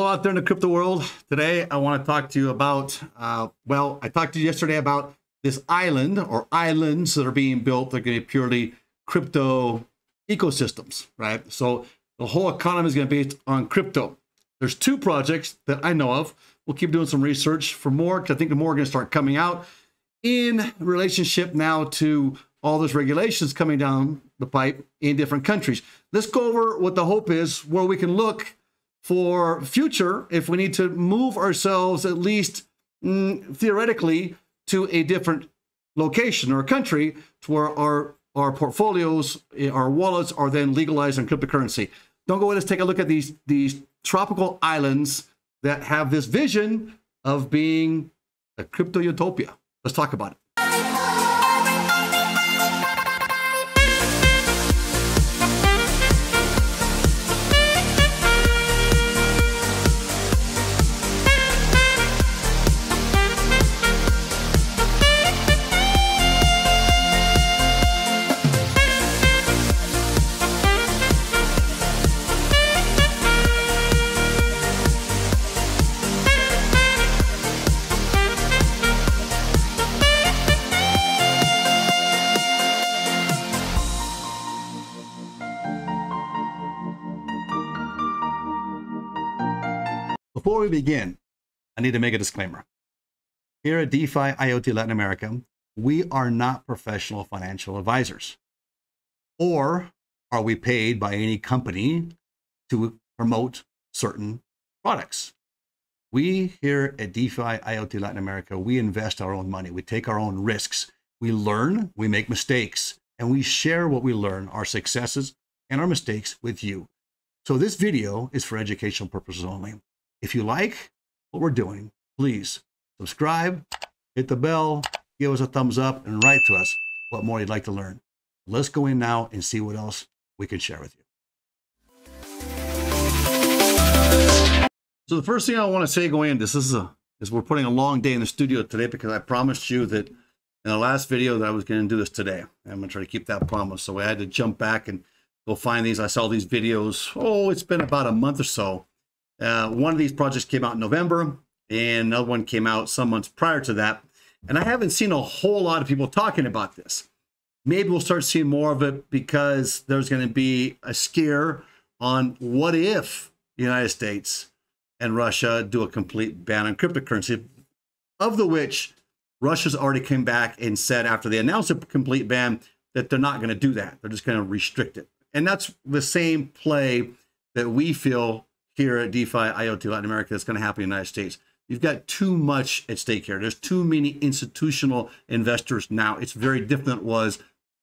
Hello out there in the crypto world. Today, I want to talk to you about, well, I talked to you yesterday about this island or islands that are being built. They're going to be purely crypto ecosystems, right? So the whole economy is going to be based on crypto. There's two projects that I know of. We'll keep doing some research for more because I think the more are going to start coming out in relationship now to all those regulations coming down the pipe in different countries. Let's go over what the hope is, where we can look for future if we need to move ourselves at least theoretically to a different location or country to where our portfolios, our wallets are then legalized in cryptocurrency. Don't go. Let's take a look at these tropical islands that have this vision of being a crypto utopia. Let's talk about it. Before we begin, I need to make a disclaimer. Here at DeFi IoT Latin America, we are not professional financial advisors, or are we paid by any company to promote certain products. We here at DeFi IoT Latin America, we invest our own money. We take our own risks. We learn, we make mistakes, and we share what we learn, our successes and our mistakes with you. So this video is for educational purposes only. If you like what we're doing, please subscribe, hit the bell, give us a thumbs up, and write to us what more you'd like to learn. Let's go in now and see what else we can share with you. So the first thing I want to say going in, is we're putting a long day in the studio today because I promised you that in the last video that I was going to do this today. I'm going to try to keep that promise. So I had to jump back and go find these. I saw these videos. Oh, it's been about a month or so. One of these projects came out in November, and another one came out some months prior to that. And I haven't seen a whole lot of people talking about this. Maybe we'll start seeing more of it because there's going to be a scare on what if the United States and Russia do a complete ban on cryptocurrency, of the which Russia's already came back and said after they announced a complete ban that they're not going to do that. They're just going to restrict it. And that's the same play that we feel here at DeFi IoT Latin America that's going to happen in the United States. You've got too much at stake here. There's too many institutional investors now. It's very different than it was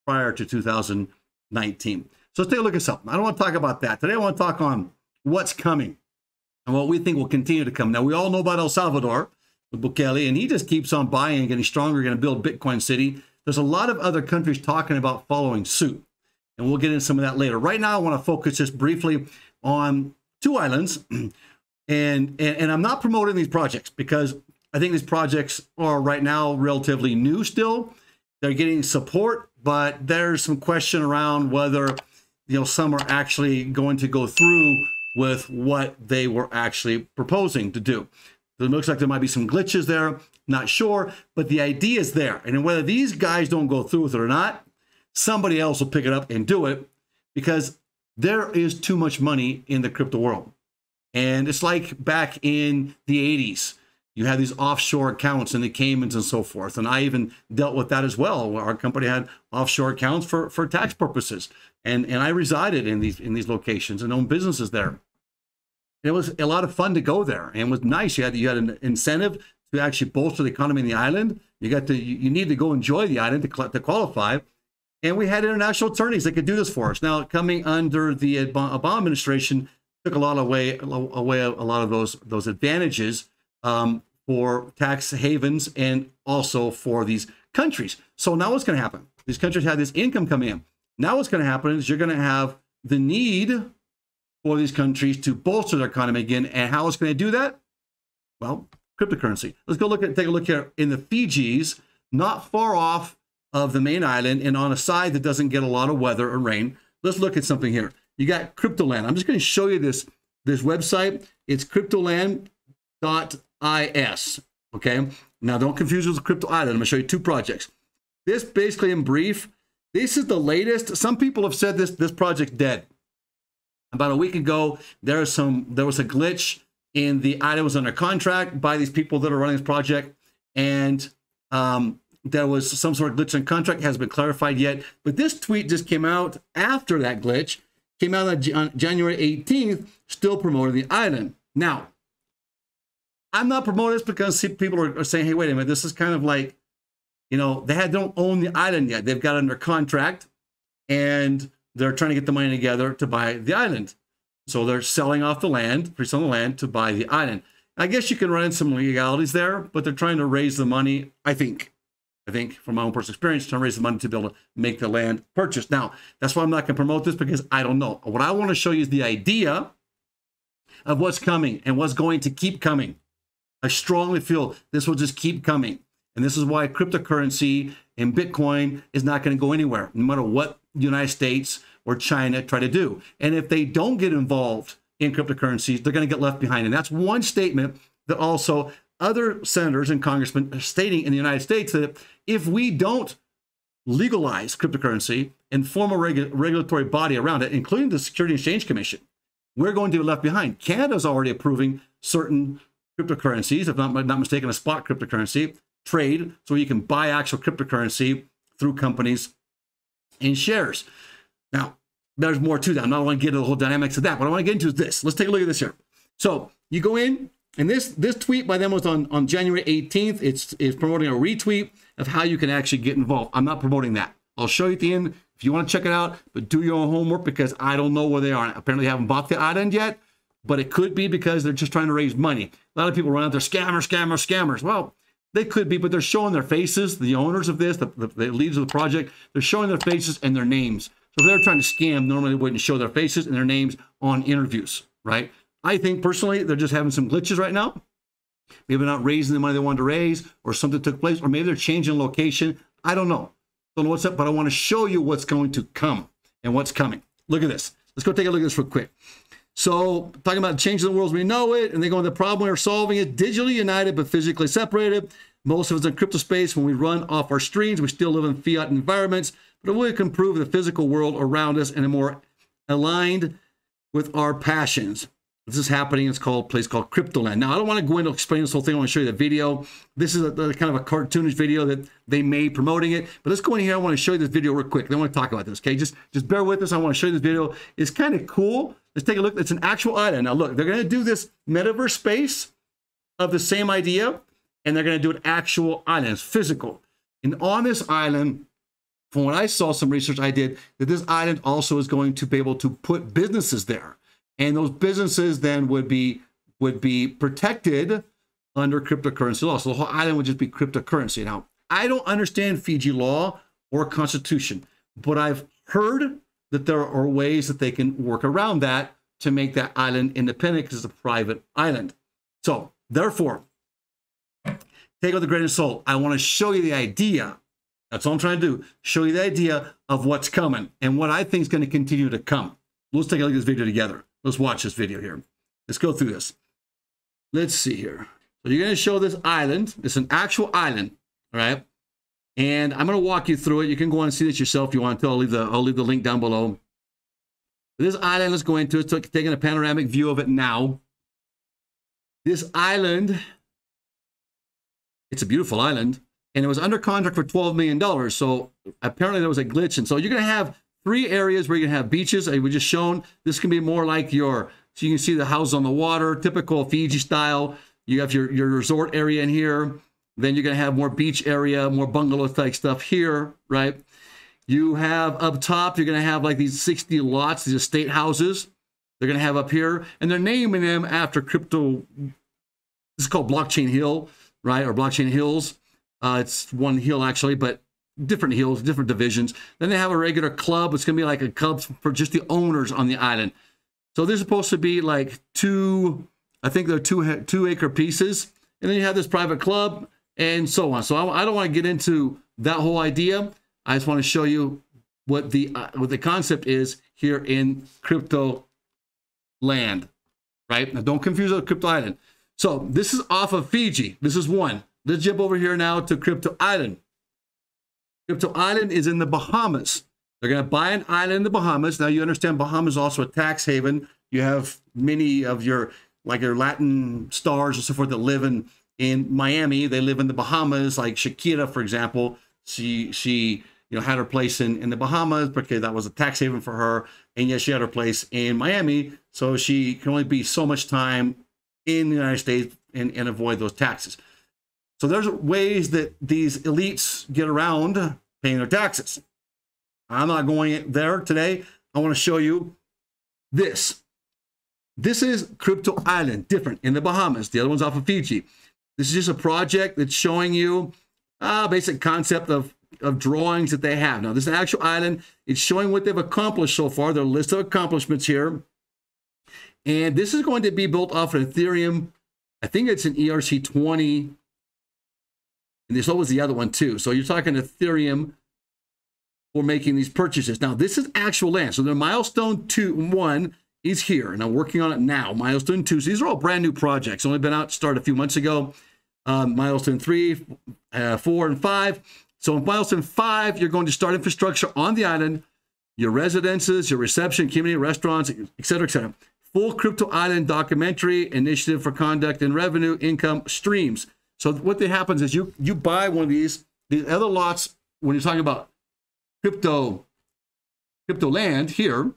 prior to 2019. So let's take a look at something. I don't want to talk about that. Today I want to talk on what's coming and what we think will continue to come. Now, we all know about El Salvador with Bukele, and he just keeps on buying and getting stronger, going to build Bitcoin City. There's a lot of other countries talking about following suit, and we'll get into some of that later. Right now, I want to focus just briefly on two islands, and I'm not promoting these projects because I think these projects are right now relatively new still. They're getting support, but there's some question around whether some are actually going to go through with what they were actually proposing to do. It looks like there might be some glitches there, not sure, but the idea is there. And whether these guys don't go through with it or not, somebody else will pick it up and do it because there is too much money in the crypto world. And it's like back in the 80s, you had these offshore accounts in the Caymans and so forth. And I even dealt with that as well. Our company had offshore accounts for tax purposes. And I resided in these locations and owned businesses there. It was a lot of fun to go there, and it was nice. You had an incentive to actually bolster the economy in the island. You need to go enjoy the island to qualify. And we had international attorneys that could do this for us. Now, coming under the Obama administration, took a lot away a lot of those advantages for tax havens and also for these countries. So now what's going to happen? These countries have this income coming in. Now what's going to happen is you're going to have the need for these countries to bolster their economy again. And how it's going to do that? Well, cryptocurrency. Let's go take a look here in the Fijis, not far off of the main island and on a side that doesn't get a lot of weather or rain. Let's look at something here. You got crypto land. I'm just going to show you this this website. It's cryptoland.is. Okay. Now don't confuse it with Crypto Island. I'm going to show you 2 projects. This basically in brief, this is the latest. Some people have said this project's dead. About a week ago, there was a glitch in the item was under contract by these people that are running this project. And there was some sort of glitch in contract. It hasn't been clarified yet. But this tweet just came out after that glitch. Came out on January 18th, still promoting the island. Now, I'm not promoting this because people are saying, hey, wait a minute, this is kind of like, you know, they don't own the island yet. They've got it under contract, and they're trying to get the money together to buy the island. So they're selling off the land, pre-selling the land to buy the island. I guess you can run in some legalities there, but they're trying to raise the money, I think from my own personal experience, trying to raise the money to be able to make the land purchase. Now, that's why I'm not going to promote this, because I don't know. What I want to show you is the idea of what's coming and what's going to keep coming. I strongly feel this will just keep coming. And this is why cryptocurrency and Bitcoin is not going to go anywhere, no matter what the United States or China try to do. And if they don't get involved in cryptocurrencies, they're going to get left behind. And that's one statement that also other senators and congressmen are stating in the United States, that if we don't legalize cryptocurrency and form a regulatory body around it, including the Security and Exchange Commission, we're going to be left behind. Canada's already approving certain cryptocurrencies, if not mistaken, a spot cryptocurrency trade, so you can buy actual cryptocurrency through companies and shares. Now, there's more to that. I'm not going to get into the whole dynamics of that. What I want to get into is this. Let's take a look at this here. So you go in, and this tweet by them was on January 18th. It's promoting a retweet of how you can actually get involved. I'm not promoting that. I'll show you at the end if you want to check it out, but do your own homework, because I don't know where they are. Apparently they haven't bought the island yet, but it could be because they're just trying to raise money. A lot of people run out there, scammers. Well, they could be, but they're showing their faces. The owners of this, the leaders of the project, they're showing their faces and their names. So if they're trying to scam, normally they wouldn't show their faces and their names on interviews, right? I think personally, they're just having some glitches right now. Maybe they're not raising the money they wanted to raise, or something took place, or maybe they're changing location. I don't know. Don't know what's up, but I want to show you what's going to come and what's coming. Look at this. Let's go take a look at this real quick. So talking about changing the world as we know it, and they go into the problem we're solving it, digitally united but physically separated. Most of us in crypto space, when we run off our screens, we still live in fiat environments, but we can improve the physical world around us and more aligned with our passions. This is happening. It's called a place called Cryptoland. Now, I don't want to go into explain this whole thing. I want to show you the video. This is a kind of a cartoonish video that they made promoting it. But let's go in here. I want to show you this video real quick. I want to talk about this. Okay, just bear with us. I want to show you this video. It's kind of cool. Let's take a look. It's an actual island. Now, look, they're going to do this metaverse space of the same idea, and they're going to do an actual island. It's physical. And on this island, from what I saw, some research I did, that this island also is going to be able to put businesses there. And those businesses then would be protected under cryptocurrency law. So the whole island would just be cryptocurrency. Now, I don't understand Fiji law or constitution, but I've heard that there are ways that they can work around that to make that island independent, because it's a private island. So therefore, take it with a grain of salt. I want to show you the idea. That's all I'm trying to do. Show you the idea of what's coming and what I think is going to continue to come. Let's take a look at this video together. Let's watch this video here. Let's go through this. Let's see here. So you're going to show this island. It's an actual island, all right? And I'm going to walk you through it. You can go on and see this yourself if you want to. I'll leave the link down below. This island, let's go into it. So taking a panoramic view of it now. This island, it's a beautiful island, and it was under contract for $12 million. So apparently there was a glitch. And so you're going to have 3 areas where you're going to have beaches. We just shown this can be more like so you can see the house on the water, typical Fiji style. You have your resort area in here. Then you're going to have more beach area, more bungalow type stuff here, right? You have up top, you're going to have like these 60 lots, these estate houses. They're going to have up here, and they're naming them after crypto. This is called Blockchain Hill, right? Or Blockchain Hills. It's one hill actually, but different hills, different divisions. Then they have a regular club. It's going to be like a club for just the owners on the island. So they're supposed to be like I think they're 2 acre pieces. And then you have this private club and so on. So I don't want to get into that whole idea. I just want to show you what the concept is here in Crypto Land. right? Now, don't confuse it with Crypto Island. So this is off of Fiji. This is one. Let's jump over here now to Crypto Island. Crypto Island is in the Bahamas. They're going to buy an island in the Bahamas. Now, you understand Bahamas is also a tax haven. You have many of your, like your Latin stars and so forth that live in Miami. They live in the Bahamas, like Shakira, for example. She had her place in the Bahamas because that was a tax haven for her. And yes, she had her place in Miami. So she can only be so much time in the United States and avoid those taxes. So there's ways that these elites get around paying their taxes. I'm not going there today. I want to show you this. This is Crypto Island, different, in the Bahamas. The other one's off of Fiji. This is just a project that's showing you a basic concept of drawings that they have. Now, this is an actual island. It's showing what they've accomplished so far. Their list of accomplishments here. And this is going to be built off of Ethereum. I think it's an ERC20. And this was the other one too. So you're talking Ethereum for making these purchases. Now, this is actual land. So their milestone 1 is here, and I'm working on it now. Milestone 2. So these are all brand new projects. Only been out, started a few months ago. Milestone 3, 4, and 5. So in milestone 5, you're going to start infrastructure on the island, your residences, your reception, community, restaurants, et cetera, et cetera. Full Crypto Island documentary, initiative for conduct and revenue, income streams. So what happens is you buy one of these other lots when you're talking about crypto land here.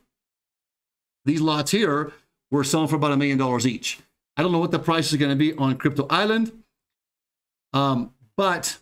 These lots here were selling for about $1 million each. I don't know what the price is going to be on Crypto Island, but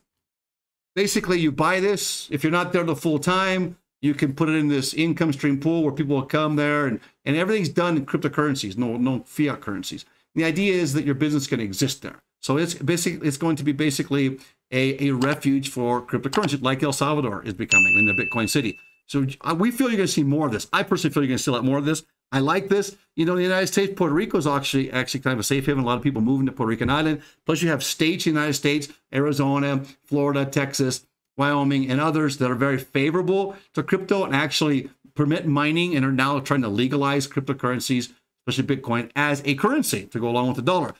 basically you buy this. If you're not there the full time, you can put it in this income stream pool where people will come there, and everything's done in cryptocurrencies, no fiat currencies. The idea is that your business is going to exist there. So it's going to be basically a refuge for cryptocurrency, like El Salvador is becoming in the Bitcoin city. So we feel you're going to see more of this. I personally feel you're going to see a lot more of this. I like this. You know, the United States, Puerto Rico is actually kind of a safe haven. A lot of people moving to Puerto Rican Island. Plus, you have states in the United States, Arizona, Florida, Texas, Wyoming, and others that are very favorable to crypto and actually permit mining and are now trying to legalize cryptocurrencies, especially Bitcoin, as a currency to go along with the dollar.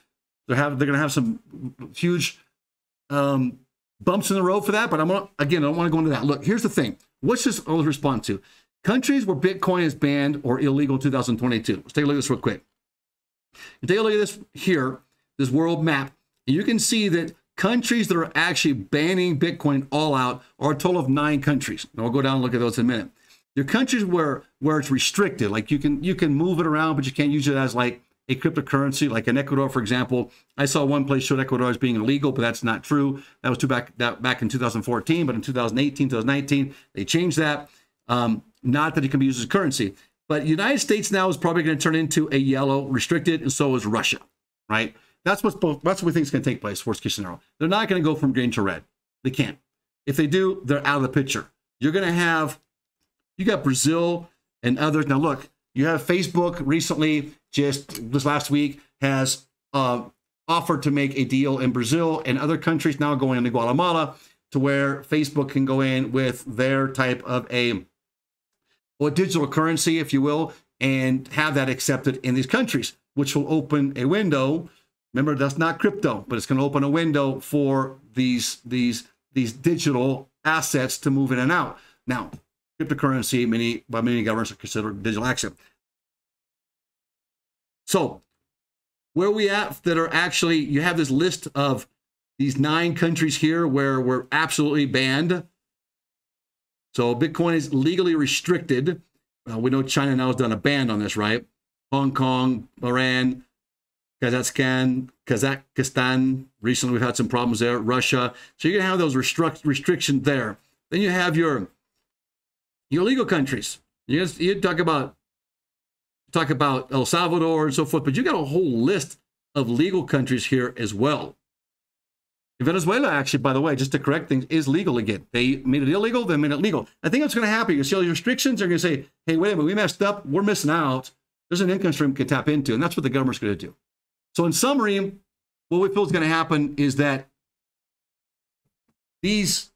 They're going to have some huge bumps in the road for that, but I don't want to go into that. Look, here's the thing. What's this all respond to? Countries where Bitcoin is banned or illegal in 2022. Let's take a look at this real quick. You take a look at this here, this world map, and you can see that countries that are actually banning Bitcoin all out are a total of 9 countries. And I'll go down and look at those in a minute. There are countries where it's restricted, like you can move it around, but you can't use it as like a cryptocurrency, like in Ecuador, for example. I saw one place showed Ecuador as being illegal, but that's not true. That was back in 2014, but in 2018, 2019, they changed that. Not that it can be used as currency, but the United States now is probably going to turn into a yellow restricted, and so is Russia, right? That's what we think is going to take place, worst case scenario. They're not going to go from green to red. They can't. If they do, they're out of the picture. You're going to have, you got Brazil and others. Now look, you have Facebook recently, just this last week, has offered to make a deal in Brazil and other countries now going into Guatemala to where Facebook can go in with their type of a digital currency, if you will, and have that accepted in these countries, which will open a window. Remember, that's not crypto, but it's going to open a window for these digital assets to move in and out. Now, cryptocurrency, many governments are considered digital asset. So, where we at that are actually, you have this list of these 9 countries here where we're absolutely banned. So Bitcoin is legally restricted. We know China now has done a ban on this, right? Hong Kong, Iran, Kazakhstan. Recently, we've had some problems there. Russia. So you're going to have those restrictions there. Then you have your legal countries. You talk about El Salvador and so forth, but you got a whole list of legal countries here as well. Venezuela, actually, by the way, just to correct things, is legal again. They made it illegal, they made it legal. I think what's going to happen, you see all these restrictions, they're going to say, hey, wait a minute, we messed up, we're missing out. There's an income stream we can tap into, and that's what the government's going to do. So in summary, what we feel is going to happen is that these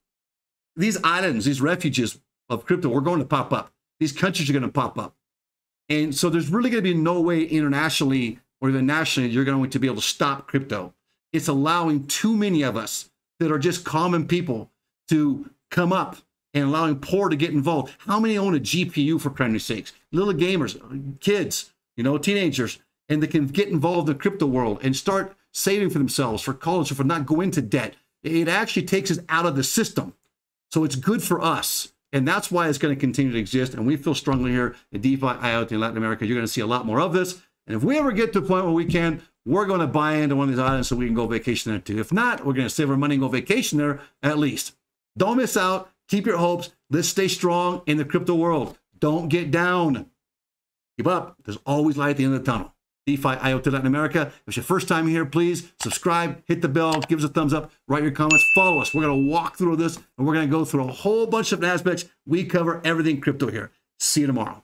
islands, these refuges of crypto, are going to pop up. These countries are going to pop up. And so there's really going to be no way internationally or even nationally, you're going to be able to stop crypto. It's allowing too many of us that are just common people to come up and allowing poor to get involved. How many own a GPU, for crying sakes? Little gamers, kids, you know, teenagers, and they can get involved in the crypto world and start saving for themselves, for college, or for not go into debt. It actually takes us out of the system. So it's good for us. And that's why it's going to continue to exist. And we feel strongly here at DeFi IoT in Latin America, you're going to see a lot more of this. And if we ever get to a point where we can, we're going to buy into one of these islands so we can go vacation there too. If not, we're going to save our money and go vacation there at least. Don't miss out. Keep your hopes. Let's stay strong in the crypto world. Don't get down. Keep up. There's always light at the end of the tunnel. DeFi IoT Latin America. If it's your first time here, please subscribe, hit the bell, give us a thumbs up, write your comments, follow us. We're going to walk through this, and we're going to go through a whole bunch of aspects. We cover everything crypto here. See you tomorrow.